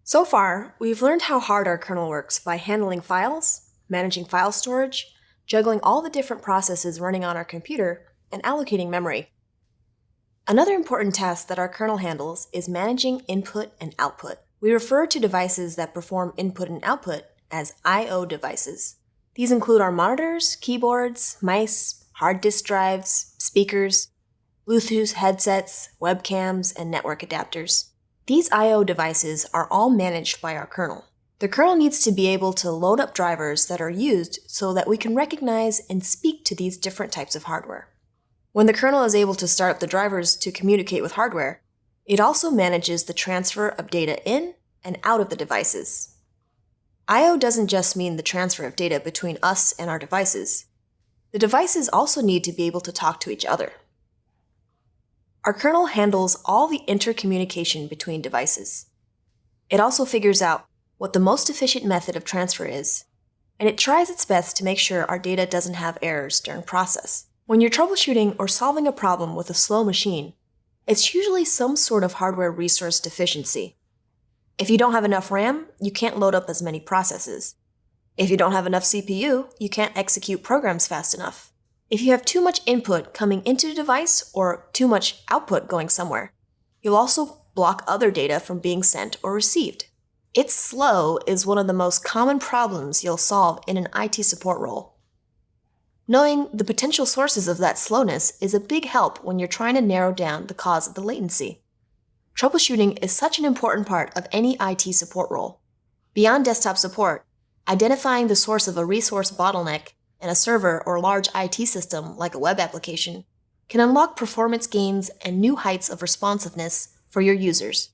So far, we've learned how hard our kernel works by handling files, managing file storage, juggling all the different processes running on our computer, and allocating memory. Another important task that our kernel handles is managing input and output. We refer to devices that perform input and output as I/O devices. These include our monitors, keyboards, mice, hard disk drives, speakers, Bluetooth headsets, webcams, and network adapters. These I/O devices are all managed by our kernel. The kernel needs to be able to load up drivers that are used so that we can recognize and speak to these different types of hardware. When the kernel is able to start up the drivers to communicate with hardware, it also manages the transfer of data in and out of the devices. I/O doesn't just mean the transfer of data between us and our devices. The devices also need to be able to talk to each other. Our kernel handles all the intercommunication between devices. It also figures out what the most efficient method of transfer is, and it tries its best to make sure our data doesn't have errors during process. When you're troubleshooting or solving a problem with a slow machine, it's usually some sort of hardware resource deficiency. If you don't have enough RAM, you can't load up as many processes. If you don't have enough CPU, you can't execute programs fast enough. If you have too much input coming into the device or too much output going somewhere, you'll also block other data from being sent or received. It's slow is one of the most common problems you'll solve in an IT support role. Knowing the potential sources of that slowness is a big help when you're trying to narrow down the cause of the latency. Troubleshooting is such an important part of any IT support role. Beyond desktop support, identifying the source of a resource bottleneck in a server or large IT system like a web application can unlock performance gains and new heights of responsiveness for your users.